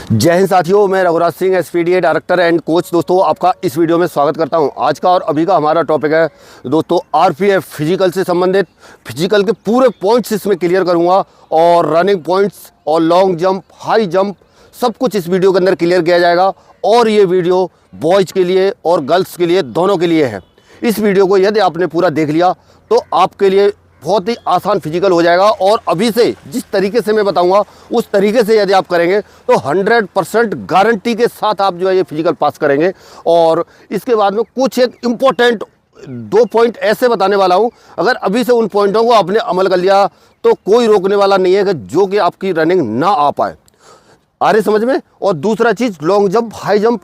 जय हिंद साथियों, मैं Raghuraj Singh SPDA director and coach. दोस्तों आपका इस वीडियो में स्वागत करता हूं। आज का और अभी का हमारा टॉपिक है दोस्तों आरपीएफ फिजिकल से संबंधित। फिजिकल के पूरे पॉइंट्स इसमें क्लियर करूंगा और रनिंग पॉइंट्स और लॉन्ग जंप, हाई जंप सब कुछ इस वीडियो के अंदर क्लियर किया जाएगा। और ये वीडियो बॉयज़ के लिए और गर्ल्स के लिए दोनों के लिए है। इस वीडियो को यदि आपने पूरा देख लिया तो आपके लिए बहुत ही आसान फिजिकल हो जाएगा। और अभी से जिस तरीके से मैं बताऊंगा उस तरीके से यदि आप करेंगे तो 100% गारंटी के साथ आप जो है ये फिजिकल पास करेंगे। और इसके बाद में कुछ एक इम्पोर्टेंट 2 पॉइंट ऐसे बताने वाला हूं, अगर अभी से उन पॉइंटों को आपने अमल कर लिया तो कोई रोकने वाला नहीं है कि जो कि आपकी रनिंग ना आ पाए। आ रही समझ में। और दूसरा चीज़ long jump, high jump,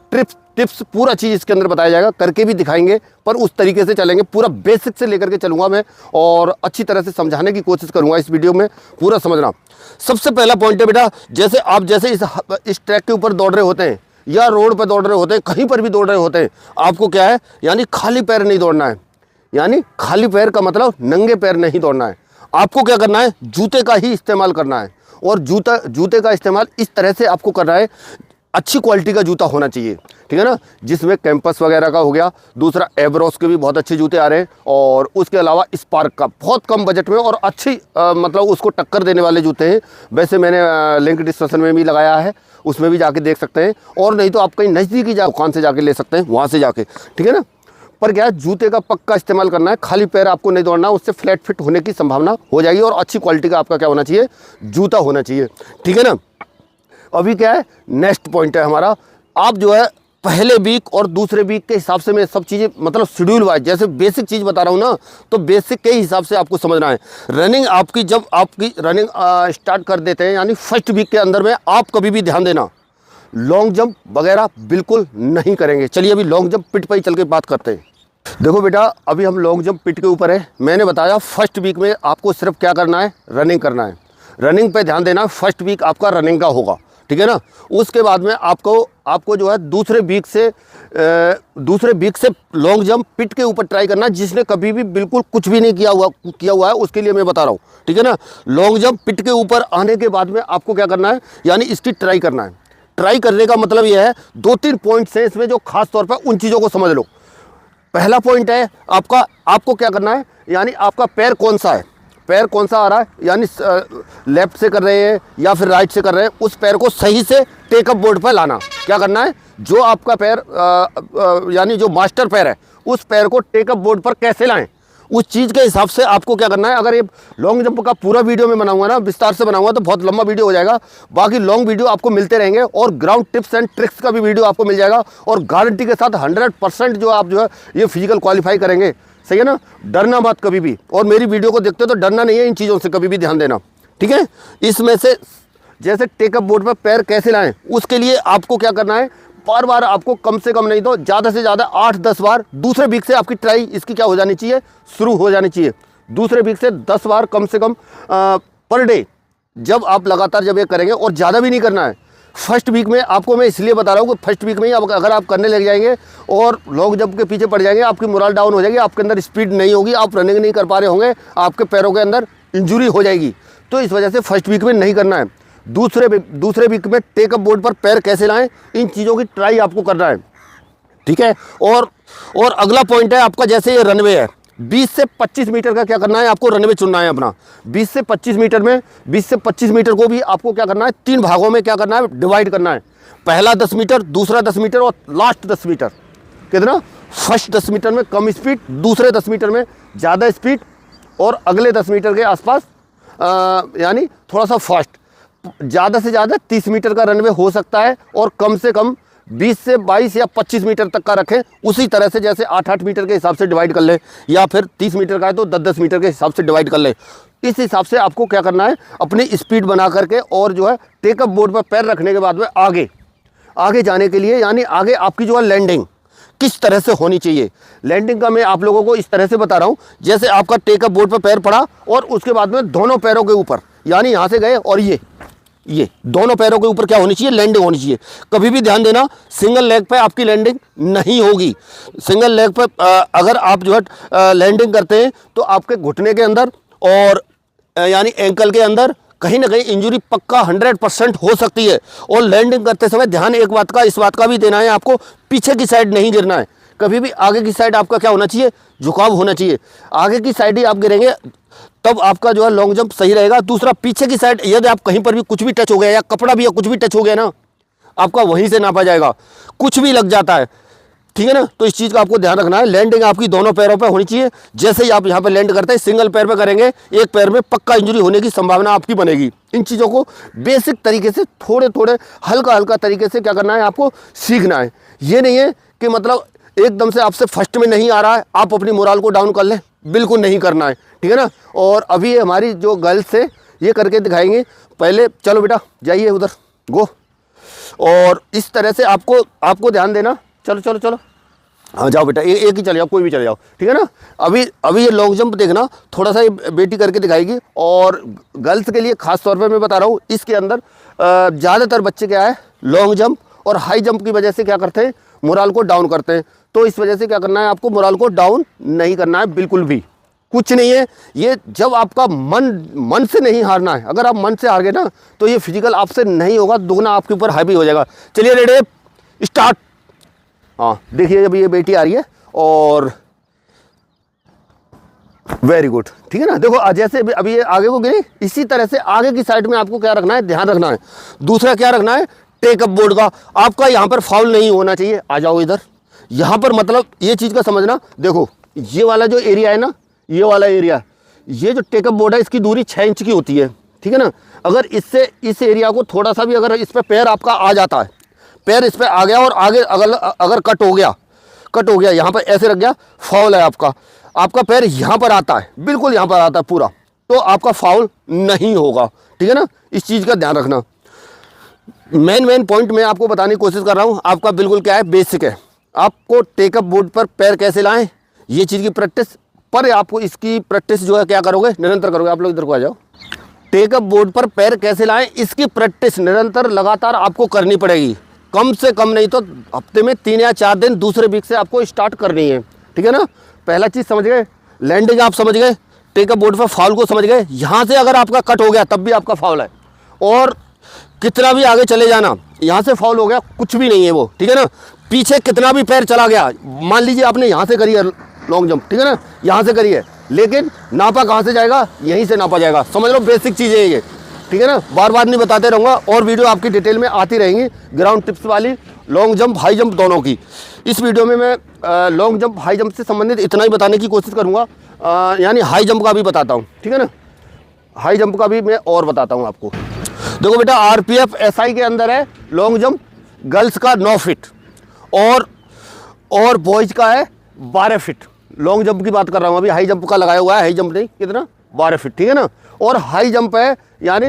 tips पूरा चीज़ इसके अंदर बताया जाएगा, करके भी दिखाएंगे पर उस तरीके से चलेंगे। पूरा बेसिक से लेकर के चलूँगा मैं और अच्छी तरह से समझाने की कोशिश करूँगा इस वीडियो में, पूरा समझना। सबसे पहला पॉइंट है बेटा, जैसे आप इस ट्रैक के ऊपर दौड़ रहे होते हैं या रोड पर दौड़ रहे होते हैं, कहीं पर भी दौड़ रहे होते हैं, आपको क्या है यानी खाली पैर नहीं दौड़ना है। यानी खाली पैर का मतलब नंगे पैर नहीं दौड़ना है। आपको क्या करना है, जूते का ही इस्तेमाल करना है। और जूते का इस्तेमाल इस तरह से आपको करना है, अच्छी क्वालिटी का जूता होना चाहिए, ठीक है ना, जिसमें कैंपस वगैरह का हो गया। दूसरा एब्रोस के भी बहुत अच्छे जूते आ रहे हैं। और उसके अलावा स्पार्क का बहुत कम बजट में और अच्छी मतलब उसको टक्कर देने वाले जूते हैं। वैसे मैंने लिंक डिस्क्रिप्शन में भी लगाया है, उसमें भी जाके देख सकते हैं। और नहीं तो आप कहीं नज़दीकी दुकान से जाके ले सकते हैं, वहाँ से जाके, ठीक है ना। पर क्या है, जूते का पक्का इस्तेमाल करना है, खाली पैर आपको नहीं दौड़ना, उससे फ्लैट फिट होने की संभावना हो जाएगी। और अच्छी क्वालिटी का आपका क्या होना चाहिए, जूता होना चाहिए, ठीक है ना। अभी क्या है, नेक्स्ट पॉइंट है हमारा, आप जो है पहले वीक और दूसरे वीक के हिसाब से मैं सब चीज़ें मतलब शेड्यूल वाइज, जैसे बेसिक चीज़ बता रहा हूँ ना, तो बेसिक के हिसाब से आपको समझना है। रनिंग आपकी जब आपकी रनिंग स्टार्ट कर देते हैं यानी फर्स्ट वीक के अंदर में, आप कभी भी ध्यान देना लॉन्ग जंप वगैरह बिल्कुल नहीं करेंगे। चलिए अभी लॉन्ग जंप पिट पर ही चल के बात करते हैं। देखो बेटा, अभी हम लॉन्ग जंप पिट के ऊपर है। मैंने बताया फर्स्ट वीक में आपको सिर्फ क्या करना है, रनिंग करना है। रनिंग पे ध्यान देना, फर्स्ट वीक आपका रनिंग का होगा, ठीक है ना। उसके बाद में आपको जो है दूसरे वीक से लॉन्ग जंप पिट के ऊपर ट्राई करना। जिसने कभी भी बिल्कुल कुछ भी नहीं किया हुआ है उसके लिए मैं बता रहा हूँ, ठीक है ना। लॉन्ग जंप पिट के ऊपर आने के बाद में आपको क्या करना है, यानी इसकी ट्राई करना है। ट्राई करने का मतलब यह है, 2-3 पॉइंट्स हैं इसमें जो खास तौर पर उन चीज़ों को समझ लो। पहला पॉइंट है आपको क्या करना है, यानी आपका पैर कौन सा है, पैर कौन सा आ रहा है, यानी लेफ्ट से कर रहे हैं या फिर राइट से कर रहे हैं, उस पैर को सही से टेकअप बोर्ड पर लाना। क्या करना है, जो आपका पैर यानी जो मास्टर पैर है उस पैर को टेकअप बोर्ड पर कैसे लाएं, उस चीज़ के हिसाब से आपको क्या करना है। अगर ये लॉन्ग जंप का पूरा वीडियो में बनाऊंगा ना, विस्तार से बनाऊंगा तो बहुत लंबा वीडियो हो जाएगा। बाकी लॉन्ग वीडियो आपको मिलते रहेंगे और ग्राउंड टिप्स एंड ट्रिक्स का भी वीडियो आपको मिल जाएगा। और गारंटी के साथ 100% जो आप जो है ये फिजिकल क्वालिफाई करेंगे, सही है ना। डरना मत कभी भी, और मेरी वीडियो को देखते हो तो डरना नहीं है, इन चीज़ों से कभी भी ध्यान देना, ठीक है। इसमें से जैसे टेकअप बोर्ड पर पैर कैसे लाएं, उसके लिए आपको क्या करना है, बार बार आपको कम से कम नहीं तो ज़्यादा से ज़्यादा 8-10 बार दूसरे वीक से आपकी ट्राई इसकी क्या हो जानी चाहिए, शुरू हो जानी चाहिए। दूसरे वीक से 10 बार कम से कम पर डे जब आप लगातार जब ये करेंगे, और ज़्यादा भी नहीं करना है। फर्स्ट वीक में आपको मैं इसलिए बता रहा हूँ कि फर्स्ट वीक में ही अगर आप करने लग जाएंगे और लॉन्ग जंप के पीछे पड़ जाएंगे, आपकी मोरल डाउन हो जाएगी, आपके अंदर स्पीड नहीं होगी, आप रनिंग नहीं कर पा रहे होंगे, आपके पैरों के अंदर इंजरी हो जाएगी। तो इस वजह से फर्स्ट वीक में नहीं करना है। दूसरे वीक में टेकअप बोर्ड पर पैर कैसे लाएं, इन चीज़ों की ट्राई आपको करना है, ठीक है। और अगला पॉइंट है आपका, जैसे ये रनवे है 20 से 25 मीटर का क्या करना है, आपको रनवे चुनना है अपना। 20 से 25 मीटर को भी आपको क्या करना है, 3 भागों में क्या करना है, डिवाइड करना है। पहला 10 मीटर, दूसरा 10 मीटर और लास्ट 10 मीटर। कितना, फर्स्ट 10 मीटर में कम स्पीड, दूसरे 10 मीटर में ज़्यादा स्पीड, और अगले 10 मीटर के आसपास यानी थोड़ा सा फास्ट। ज़्यादा से ज़्यादा 30 मीटर का रनवे हो सकता है और कम से कम 20 से 22 या 25 मीटर तक का रखें। उसी तरह से जैसे 8-8 मीटर के हिसाब से डिवाइड कर लें, या फिर 30 मीटर का है तो 10-10 मीटर के हिसाब से डिवाइड कर लें। इस हिसाब से आपको क्या करना है, अपनी स्पीड बना करके और जो है टेकअप बोर्ड पर पैर रखने के बाद में आगे जाने के लिए, यानी आगे आपकी जो है लैंडिंग किस तरह से होनी चाहिए। लैंडिंग का मैं आप लोगों को इस तरह से बता रहा हूँ, जैसे आपका टेकअप बोर्ड पर पैर पड़ा और उसके बाद में दोनों पैरों के ऊपर, यानी यहाँ से गए और ये दोनों पैरों के ऊपर क्या होनी चाहिए, लैंडिंग होनी चाहिए। कभी भी ध्यान देना, सिंगल लेग पे आपकी लैंडिंग नहीं होगी। सिंगल लेग पे अगर आप जो है लैंडिंग करते हैं तो आपके घुटने के अंदर और यानी एंकल के अंदर कहीं ना कहीं इंजरी पक्का 100% हो सकती है। और लैंडिंग करते समय ध्यान एक बात का, इस बात का भी देना है आपको, पीछे की साइड नहीं गिरना है। कभी भी आगे की साइड आपका क्या होना चाहिए, झुकाव होना चाहिए। आगे की साइड ही आप गिरेंगे तब आपका जो है लॉन्ग जंप सही रहेगा। दूसरा, पीछे की साइड यदि आप कहीं पर भी कुछ भी टच हो गया या कपड़ा भी या कुछ भी टच हो गया ना, आपका वहीं से नापा जाएगा, कुछ भी लग जाता है, ठीक है ना। तो इस चीज़ का आपको ध्यान रखना है। लैंडिंग आपकी दोनों पैरों पे होनी चाहिए। जैसे ही आप यहाँ पे लैंड करते हैं, सिंगल पैर पे करेंगे, एक पैर में पक्का इंजरी होने की संभावना आपकी बनेगी। इन चीज़ों को बेसिक तरीके से थोड़े थोड़े हल्का हल्का तरीके से क्या करना है, आपको सीखना है। ये नहीं है कि मतलब एकदम से आपसे फर्स्ट में नहीं आ रहा है आप अपनी मोराल को डाउन कर लें, बिल्कुल नहीं करना है, ठीक है ना। और अभी हमारी जो गर्ल्स है ये करके दिखाएंगे। पहले चलो बेटा जाइए उधर, गो। और इस तरह से आपको ध्यान देना। चलो चलो चलो, हाँ जाओ बेटा, एक ही चले जाओ, कोई भी चले जाओ, ठीक है ना। अभी ये लॉन्ग जंप देखना, थोड़ा सा ये बेटी करके दिखाएगी। और गर्ल्स के लिए खास तौर पे मैं बता रहा हूँ, इसके अंदर ज़्यादातर बच्चे क्या है, लॉन्ग जंप और हाई जंप की वजह से क्या करते हैं, मोराल को डाउन करते हैं। तो इस वजह से क्या करना है, आपको मोराल को डाउन नहीं करना है, बिल्कुल भी कुछ नहीं है। ये जब आपका मन से नहीं हारना है। अगर आप मन से हार गए ना तो ये फिजिकल आपसे नहीं होगा, दुगना आपके ऊपर हावी हो जाएगा। चलिए रेडी स्टार्ट। हाँ देखिए, जब ये बेटी आ रही है और वेरी गुड, ठीक है ना। देखो जैसे अभी ये आगे को गिरी, इसी तरह से आगे की साइड में आपको क्या रखना है, ध्यान रखना है। दूसरा क्या रखना है, टेकअप बोर्ड का आपका यहाँ पर फाउल नहीं होना चाहिए। आ जाओ इधर, यहाँ पर मतलब ये चीज़ का समझना। देखो ये वाला जो एरिया है ना, ये वाला एरिया, ये जो टेकअप बोर्ड है इसकी दूरी 6 इंच की होती है, ठीक है ना। अगर इससे इस एरिया को थोड़ा सा भी अगर इस पर पैर आपका आ जाता है, पैर इस पर आ गया और आगे अगर कट हो गया यहाँ पर ऐसे रख गया, फाउल है आपका पैर यहाँ पर आता है, बिल्कुल यहाँ पर आता है पूरा, तो आपका फाउल नहीं होगा, ठीक है ना। इस चीज़ का ध्यान रखना। मेन पॉइंट मैं आपको बताने की कोशिश कर रहा हूँ, आपका बिल्कुल क्या है, बेसिक है। आपको टेकअप बोर्ड पर पैर कैसे लाएं, ये चीज़ की प्रैक्टिस पर आपको इसकी प्रैक्टिस जो है क्या करोगे, निरंतर करोगे। आप लोग इधर को आ जाओ। टेकअप बोर्ड पर पैर कैसे लाएं, इसकी प्रैक्टिस निरंतर लगातार आपको करनी पड़ेगी। कम से कम नहीं तो हफ्ते में 3 या 4 दिन दूसरे वीक से आपको स्टार्ट करनी है, ठीक है ना। पहला चीज़ समझ गए, लैंडिंग आप समझ गए, टेकअप बोर्ड पर फाउल को समझ गए। यहाँ से अगर आपका कट हो गया तब भी आपका फाउल है, और कितना भी आगे चले जाना, यहाँ से फाउल हो गया कुछ भी नहीं है वो, ठीक है ना। पीछे कितना भी पैर चला गया, मान लीजिए आपने यहाँ से करी है लॉन्ग जंप, ठीक है ना, यहाँ से करी है, लेकिन नापा कहाँ से जाएगा, यहीं से नापा जाएगा। समझ लो बेसिक चीज़ें ये, ठीक है ना। बार बार नहीं बताते रहूँगा, और वीडियो आपकी डिटेल में आती रहेंगी, ग्राउंड टिप्स वाली, लॉन्ग जंप हाई जंप दोनों की। इस वीडियो में मैं लॉन्ग जंप हाई जंप से संबंधित इतना ही बताने की कोशिश करूँगा, यानी हाई जंप का भी बताता हूँ, ठीक है ना। हाई जंप का भी मैं और बताता हूँ आपको। देखो बेटा, RPF SI के अंदर है लॉन्ग जंप, गर्ल्स का 9 फीट और बॉयज़ का है 12 फीट। लॉन्ग जंप की बात कर रहा हूँ अभी, हाई जंप का लगाया हुआ है, हाई जंप नहीं, कितना 12 फीट, ठीक है ना। और हाई जंप है यानी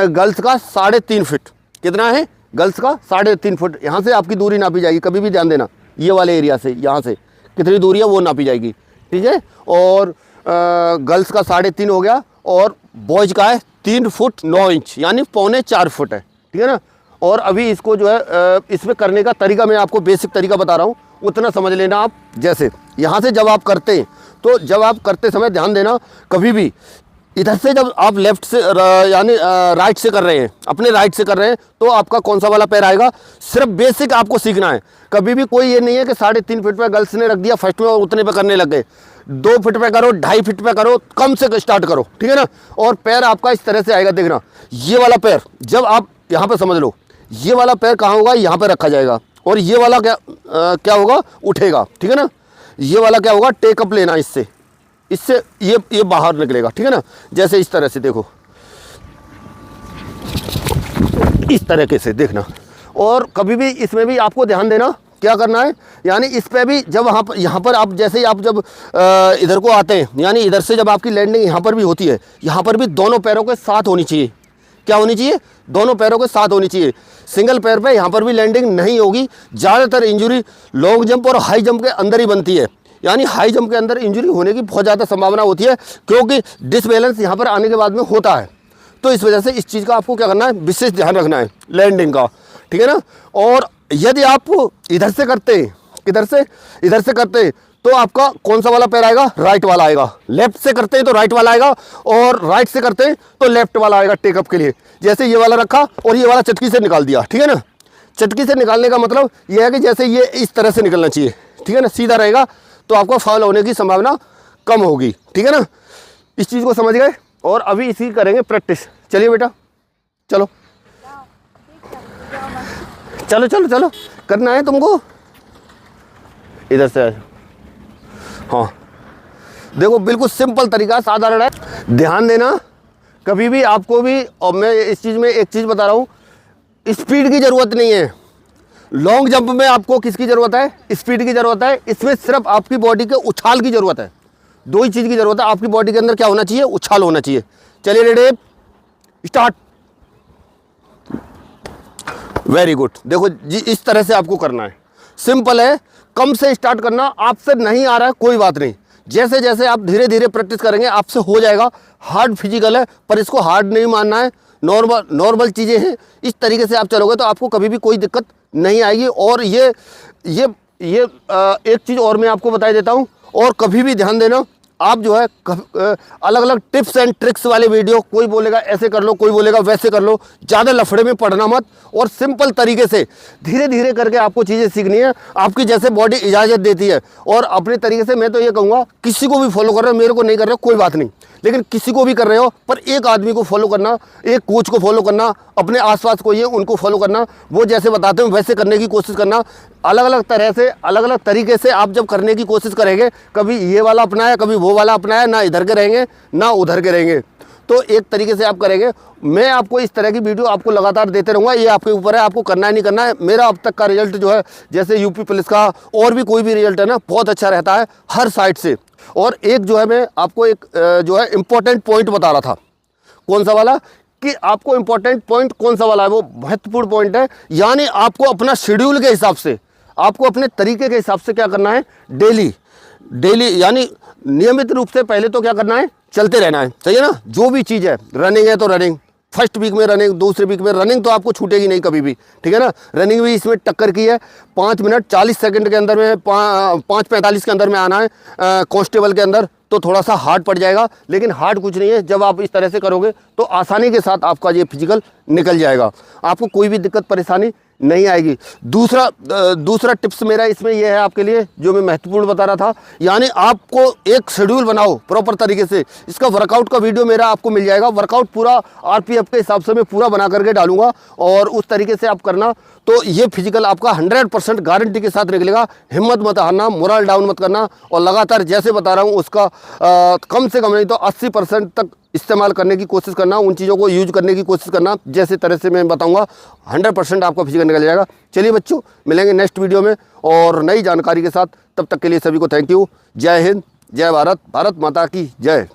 गर्ल्स का 3.5 फीट। कितना है गर्ल्स का 3.5 फुट। यहाँ से आपकी दूरी नापी जाएगी, कभी भी ध्यान देना, ये वाले एरिया से यहाँ से कितनी दूरी है वो नापी जाएगी, ठीक है। और गर्ल्स का 3.5 हो गया, और बॉयज़ का है 3 फुट 9 इंच यानी 3.25 फुट है, ठीक है ना। और अभी इसको जो है इसमें करने का तरीका मैं आपको बेसिक तरीका बता रहा हूँ, उतना समझ लेना आप। जैसे यहाँ से जब आप करते हैं तो जब आप करते समय ध्यान देना, कभी भी इधर से जब आप लेफ्ट से यानी राइट से कर रहे हैं, अपने राइट से कर रहे हैं, तो आपका कौन सा वाला पैर आएगा, सिर्फ बेसिक आपको सीखना है। कभी भी कोई ये नहीं है कि 3.5 फीट पे गर्ल्स ने रख दिया फर्स्ट में और उतने पे करने लग गए। 2 फीट पे करो, 2.5 फीट पे करो, कम से स्टार्ट करो, ठीक है ना। और पैर आपका इस तरह से आएगा, देखना ये वाला पैर जब आप यहाँ पे समझ लो, ये वाला पैर कहाँ होगा, यहाँ पे रखा जाएगा, और ये वाला क्या होगा, उठेगा, ठीक है ना। ये वाला क्या होगा, टेकअप लेना, इससे ये बाहर निकलेगा, ठीक है ना। जैसे इस तरह से देखो, इस तरीके से देखना। और कभी भी इसमें भी आपको ध्यान देना क्या करना है, यानी इस पे भी जब यहाँ पर आप जैसे ही आप जब इधर को आते हैं, यानी इधर से जब आपकी लैंडिंग यहाँ पर भी होती है, यहाँ पर भी दोनों पैरों के साथ होनी चाहिए। क्या होनी चाहिए, दोनों पैरों के साथ होनी चाहिए। सिंगल पैर पे यहाँ पर भी लैंडिंग नहीं होगी। ज़्यादातर इंजरी लॉन्ग जंप और हाई जंप के अंदर ही बनती है, यानी हाई जंप के अंदर इंजरी होने की बहुत ज़्यादा संभावना होती है, क्योंकि डिसबैलेंस यहाँ पर आने के बाद में होता है। तो इस वजह से इस चीज़ का आपको क्या करना है, विशेष ध्यान रखना है लैंडिंग का, ठीक है ना। और यदि आप इधर से करते हैं, इधर से करते हैं, तो आपका कौन सा वाला पैर आएगा, राइट वाला आएगा। लेफ्ट से करते हैं तो राइट वाला आएगा, और राइट से करते हैं तो लेफ्ट वाला आएगा टेकअप के लिए। जैसे ये वाला रखा और ये वाला चटकी से निकाल दिया, ठीक है ना। चटकी से निकालने का मतलब ये है कि जैसे ये इस तरह से निकलना चाहिए, ठीक है ना, सीधा रहेगा तो आपको फाउल होने की संभावना कम होगी, ठीक है ना। इस चीज़ को समझ गए, और अभी इसी करेंगे प्रैक्टिस। चलिए बेटा, चलो चलो चलो चलो, करना है तुमको, इधर से। हाँ देखो, बिल्कुल सिंपल तरीका, साधारण है, ध्यान देना कभी भी आपको भी। और मैं इस चीज़ में एक चीज़ बता रहा हूँ, स्पीड की ज़रूरत नहीं है। लॉन्ग जंप में आपको किसकी ज़रूरत है, स्पीड की ज़रूरत है। इसमें सिर्फ आपकी बॉडी के उछाल की ज़रूरत है, दो ही चीज़ की ज़रूरत है। आपकी बॉडी के अंदर क्या होना चाहिए, उछाल होना चाहिए। चलिए रेडी, स्टार्ट। Very good. देखो जी, इस तरह से आपको करना है, सिंपल है, कम से स्टार्ट करना। आपसे नहीं आ रहा है कोई बात नहीं, जैसे जैसे आप धीरे धीरे प्रैक्टिस करेंगे आपसे हो जाएगा। हार्ड फिजिकल है पर इसको हार्ड नहीं मानना है, नॉर्मल चीज़ें हैं। इस तरीके से आप चलोगे तो आपको कभी भी कोई दिक्कत नहीं आएगी। और ये एक चीज़ और मैं आपको बता देता हूँ, और कभी भी ध्यान देना, आप जो है अलग अलग टिप्स एंड ट्रिक्स वाले वीडियो, कोई बोलेगा ऐसे कर लो, कोई बोलेगा वैसे कर लो, ज़्यादा लफड़े में पढ़ना मत। और सिंपल तरीके से धीरे धीरे करके आपको चीज़ें सीखनी है, आपकी जैसे बॉडी इजाज़त देती है। और अपने तरीके से मैं तो ये कहूँगा, किसी को भी फॉलो कर रहे हो, मेरे को नहीं कर रहे हो कोई बात नहीं, लेकिन किसी को भी कर रहे हो, पर एक आदमी को फॉलो करना, एक कोच को फॉलो करना, अपने आसपास को ये उनको फॉलो करना, वो जैसे बताते हैं वैसे करने की कोशिश करना। अलग अलग तरह से, अलग अलग तरीके से आप जब करने की कोशिश करेंगे, कभी ये वाला अपनाया, कभी वो वाला अपनाया, ना इधर के रहेंगे ना उधर के रहेंगे, तो एक तरीके से आप करेंगे। मैं आपको इस तरह की वीडियो आपको लगातार देते रहूँगा, ये आपके ऊपर है, आपको करना है नहीं करना है। मेरा अब तक का रिजल्ट जो है, जैसे यूपी पुलिस का और भी कोई भी रिजल्ट है ना, बहुत अच्छा रहता है हर साइड से। और एक जो है, मैं आपको एक जो है इम्पोर्टेंट पॉइंट बता रहा था, कौन सा वाला, कि आपको इम्पोर्टेंट पॉइंट कौन सा वाला है, वो महत्वपूर्ण पॉइंट है। यानी आपको अपना शेड्यूल के हिसाब से, आपको अपने तरीके के हिसाब से क्या करना है, डेली यानी नियमित रूप से पहले तो क्या करना है, चलते रहना है, सही है ना। जो भी चीज़ है, रनिंग है तो रनिंग, फर्स्ट वीक में रनिंग, दूसरे वीक में रनिंग तो आपको छूटेगी नहीं कभी भी, ठीक है ना। रनिंग भी इसमें टक्कर की है, 5 मिनट 40 सेकंड के अंदर में, 5:45 के अंदर में आना है कांस्टेबल के अंदर, तो थोड़ा सा हार्ड पड़ जाएगा, लेकिन हार्ड कुछ नहीं है। जब आप इस तरह से करोगे तो आसानी के साथ आपका ये फिजिकल निकल जाएगा, आपको कोई भी दिक्कत परेशानी नहीं आएगी। दूसरा टिप्स मेरा इसमें यह है आपके लिए, जो मैं महत्वपूर्ण बता रहा था, यानी आपको एक शेड्यूल बनाओ प्रॉपर तरीके से। इसका वर्कआउट का वीडियो मेरा आपको मिल जाएगा, वर्कआउट पूरा आरपीएफ के हिसाब से मैं पूरा बना करके डालूंगा, और उस तरीके से आप करना, तो ये फिजिकल आपका 100% गारंटी के साथ निकलेगा। हिम्मत मत हारना, मोरल डाउन मत करना, और लगातार जैसे बता रहा हूँ उसका कम से कम नहीं तो 80% तक इस्तेमाल करने की कोशिश करना, उन चीज़ों को यूज करने की कोशिश करना, जैसे तरह से मैं बताऊंगा 100% आपका फिजिकल निकल जाएगा। चलिए बच्चों, मिलेंगे नेक्स्ट वीडियो में और नई जानकारी के साथ। तब तक के लिए सभी को थैंक यू। जय हिंद, जय भारत, भारत माता की जय।